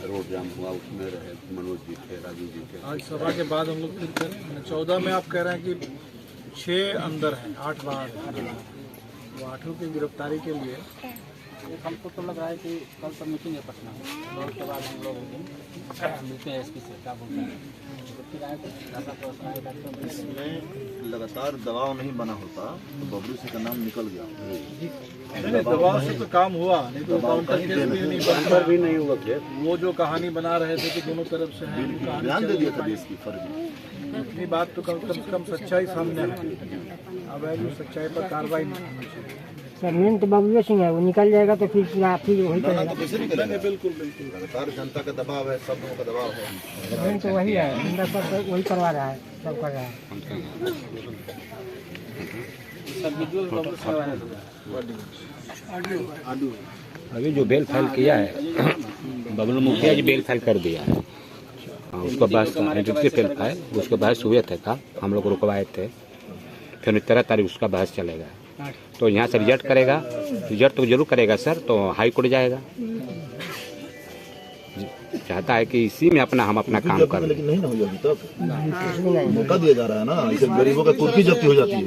Road जाम हुआ, उसमें रहे मनोज जी थे, राजू जी थे। आज सभा के बाद हम लोग फिर करें 14 में आप कह रहे हैं कि 6 अंदर हैं, 8 बाहर हैं, वो 8 की गिरफ्तारी के लिए हमको तो लग रहा है कि कल तो मीटिंग है पटना में, और उसके बाद हम लोग मिलते हैं एसपी से, क्या बोलते हैं इसमें लगातार दबाव नहीं बना होता तो बबलू सिंह का नाम निकल गया। दबाव से तो काम हुआ, नहीं तो काउंटर केस भी नहीं काउंटर भी नहीं हुआ थे। वो जो कहानी बना रहे थे कि दोनों तरफ से है, ध्यान दे दिया था देश की फर्जी। इतनी बात तो कम से कम सच्चाई सामने है। अब है जो सच्चाई पर कार्रवाई नहीं होनी चाहिए। सर मेन तो बबलू सिंह है, वो निकल जाएगा तो फिर वही करेगा। तो कैसे निकलेगा? बिल्कुल बिल्कुल लगातार जनता का दबाव है, सब लोगों का दबाव है। मेन तो वही है, अंदर सब वही करवा रहा है, सब कर रहा है। अभी जो बेल फाइल किया है बबलू मुखिया जी बेल फाइल कर दिया है। उसको बहस बेल फाइल उसके बहस हुए थे कल, हम लोग रुकवाए थे, फिर 13 तारीख उसका बहस चलेगा। तो यहाँ से रिजल्ट करेगा, रिजल्ट तो जरूर करेगा सर, तो हाई कोर्ट जाएगा। चाहता है कि इसी में हम अपना काम करें, लेकिन नहीं ना हुई अभी तक। मौका दिया जा रहा है ना, इसे गरीबों का कुर्की जब्ती हो जाती है।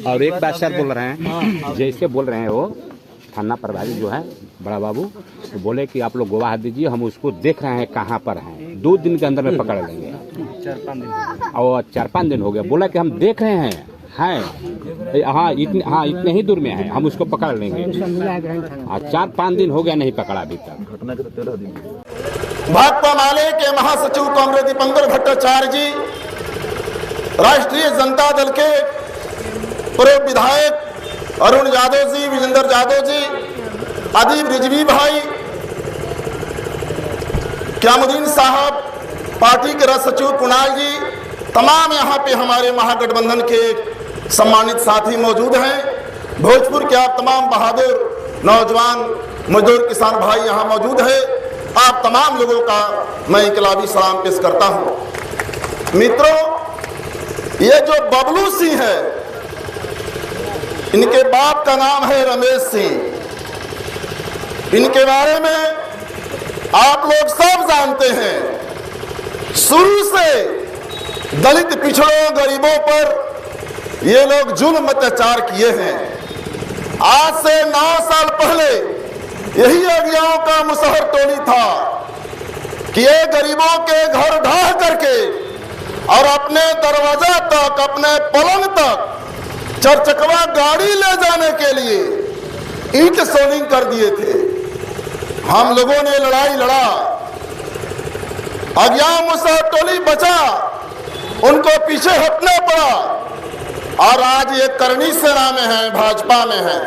और एक बात सर बोल रहे हैं, जैसे बोल रहे हैं वो थाना प्रभारी जो है बड़ा बाबू, तो बोले कि आप लोग गवाह दीजिए, हम उसको देख रहे हैं कहाँ पर हैं, 2 दिन के अंदर में पकड़ लेंगे। 4-5 दिन, और 4-5 दिन हो गया, बोला कि हम देख रहे हैं हाँ इतने ही दूर में है, हम उसको पकड़ लेंगे। 4-5 दिन हो गया नहीं पकड़ा अभी तक। घटना के 13 दिन। भाकपा माले के महासचिव कांग्रेस दीपंकर भट्टाचार्य जी, राष्ट्रीय जनता दल के पूर्व विधायक अरुण यादव जी, विजेंद्र यादव जी, अदीब रिजवी भाई, क्यामुद्दीन साहब, पार्टी के राज्य सचिव कुणाल जी, तमाम यहाँ पे हमारे महागठबंधन के सम्मानित साथी मौजूद हैं। भोजपुर के आप तमाम बहादुर नौजवान मजदूर किसान भाई यहाँ मौजूद है। आप तमाम लोगों का मैं इनकलाबी सलाम पेश करता हूँ। मित्रों, ये जो बबलू सिंह है, इनके बाप का नाम है रमेश सिंह। इनके बारे में आप लोग सब जानते हैं। शुरू से दलित पिछड़ों गरीबों पर ये लोग जुल्म अत्याचार किए हैं। आज से 9 साल पहले यही अगियाओं का मुसहर टोली था कि ये गरीबों के घर ढाह करके और अपने दरवाजा तक, अपने पलंग तक 4 चकवा गाड़ी ले जाने के लिए ईंट सोलिंग कर दिए थे। हम लोगों ने लड़ाई लड़ा, अगियाओं मुसहर टोली बचा, उनको पीछे हटना पड़ा, और आज ये करनी सेना में है, भाजपा में है।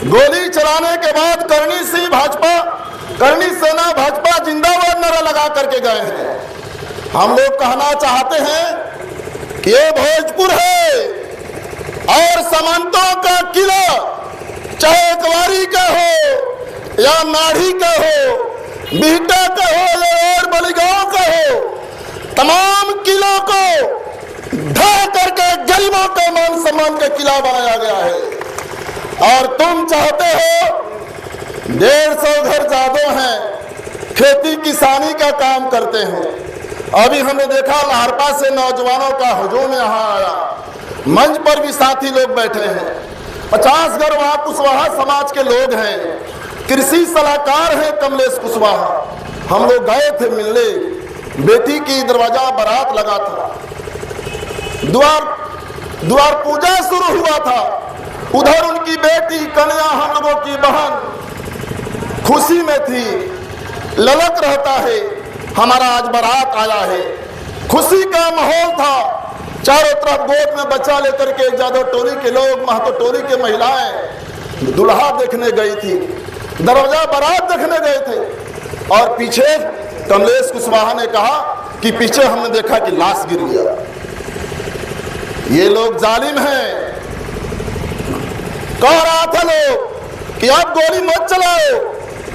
गोली चलाने के बाद करनी सिंह भाजपा, करनी सेना भाजपा जिंदाबाद नारा लगा करके गए हैं। हम लोग कहना चाहते हैं कि ये भोजपुर है और सामंतों का किला, चाहे ग्वारी का हो या नाढ़ी का हो, बिहटा का हो या और बलिगांव का हो, तमाम किलों को ढा करके गरीबों के मान सम्मान का किला बनाया गया है। और तुम चाहते हो 150 घर जादों हैं, खेती किसानी का काम करते हैं। अभी हमने देखा लाहौरपा से नौजवानों का हुजूम यहाँ आया, मंच पर भी साथी लोग बैठे हैं। 50 घर वहाँ कुशवाहा समाज के लोग हैं, कृषि सलाहकार हैं कमलेश कुशवाहा। हम लोग गए थे मिलने, बेटी की दरवाजा बारात लगा था, द्वार पूजा शुरू हुआ था, उधर उनकी बेटी कन्या, हम लोगों की बहन खुशी में थी, ललक रहता है हमारा आज बारात आया है। खुशी का माहौल था, चारों तरफ गोद में बच्चा लेकर के जादव टोली के लोग, महतो टोली के महिलाएं दुल्हा देखने गई थी, दरवाजा बारात देखने गए थे। और पीछे कमलेश कुशवाहा ने कहा कि पीछे हमने देखा कि लाश गिर गया। ये लोग जालिम हैं। कह रहा था लोग कि आप गोली मत चलाओ,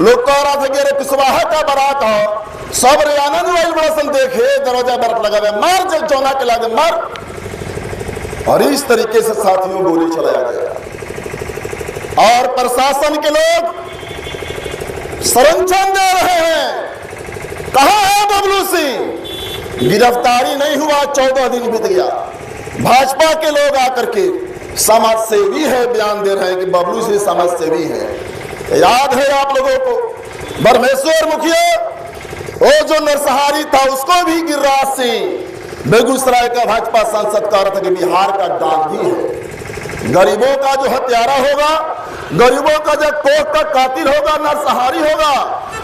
लोग कह रहा था कि अरे कुशवाहा का बारात हो, सब रे आनंद वाइल बड़सन देखे, दरवाजा बारात लगा दे, मार जब चौना के लागे मार। और इस तरीके से साथियों गोली चलाया गया। और प्रशासन के लोग संरक्षण दे रहे हैं। कहां है बबलू सिंह? गिरफ्तारी नहीं हुआ, 14 दिन बीत गया। भाजपा के लोग आकर के समाज सेवी है बयान दे रहे हैं कि बबलू सिंह समाज सेवी है। याद है आप लोगों को ब्रह्मेश्वर मुखिया, वो जो नरसंहारी था, उसको भी गिरिराज सिंह बेगूसराय का भाजपा सांसद कह रहा था कि बिहार का गांधी है। गरीबों का जो हत्यारा होगा, गरीबों का जो कोख का कातिल होगा, नरसंहारी होगा,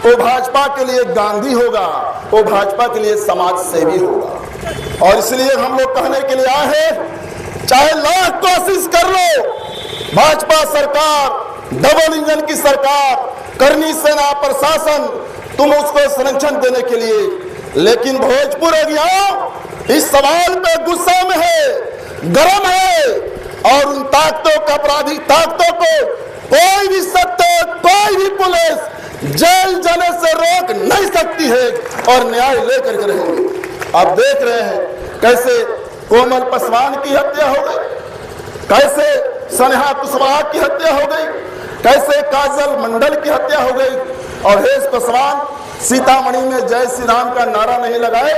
वो भाजपा के लिए गांधी होगा, वो भाजपा के लिए समाज सेवी होगा। और इसलिए हम लोग कहने के लिए आए हैं, चाहे लाख कोशिश कर लो, भाजपा सरकार, डबल इंजन की सरकार, करनी सेना, प्रशासन, तुम उसको संरक्षण देने के लिए, लेकिन भोजपुर अभियान इस सवाल पे गुस्सा में है, गर्म है, और उन ताकतों का, आपराधिक ताकतों को कोई भी सत्ता, कोई भी पुलिस जेल जाने से रोक नहीं सकती है और न्याय लेकर के रहेंगे। आप देख रहे हैं कैसे कोमल पासवान की हत्या हो गई, कैसे सनेहा कुशवाहा की हत्या हो गई, कैसे काजल मंडल की हत्या हो गई, और हेश पासवान सीतामढ़ी में जय श्री राम का नारा नहीं लगाए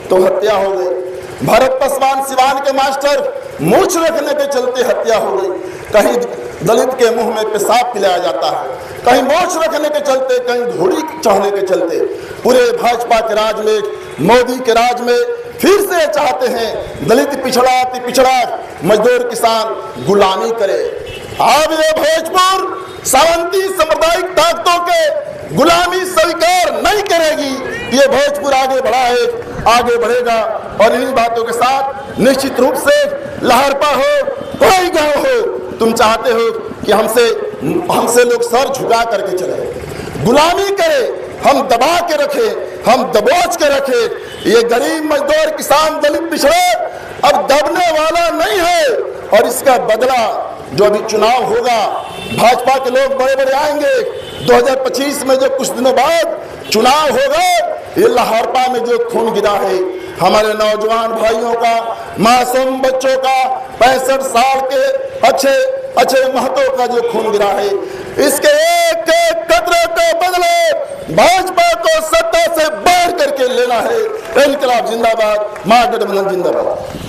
तो हत्या हो गई। भरत पासवान सिवान के मास्टर मूछ रखने के चलते हत्या हो गई। कहीं दलित के मुंह में पेशाब पिलाया जाता है, कहीं मूछ रखने के चलते, कहीं घोड़ी चढ़ने के चलते। पूरे भाजपा के राज में, मोदी के राज में फिर से चाहते हैं दलित पिछड़ा, अति पिछड़ा, मजदूर, किसान गुलामी करे। अब ये भोजपुर सावंती सांप्रदायिक ताकतों के गुलामी स्वीकार नहीं करेगी। ये भोजपुर आगे बढ़ा है, आगे बढ़ेगा। और इन्हीं बातों के साथ निश्चित रूप से लहरपा हो, कोई गांव हो, तुम चाहते हो कि हमसे लोग सर झुका करके चले, गुलामी करे, हम दबा के रखे, हम दबोच के रखे। ये गरीब, मजदूर, किसान, दलित, पिछड़े अब दबने वाला नहीं है। और इसका बदला जो अभी चुनाव होगा, भाजपा के लोग बड़े बड़े आएंगे। 2025 में जो कुछ दिनों बाद चुनाव होगा, ये लहरपा में जो खून गिरा है, हमारे नौजवान भाइयों का, मासूम बच्चों का, 65 साल के अच्छे महतों का जो खून गिरा है, इसके एक एक कतरे के बदले भाजपा को सत्ता से बाहर करके लेना है। इनकलाब जिंदाबाद, महागठबंधन जिंदाबाद।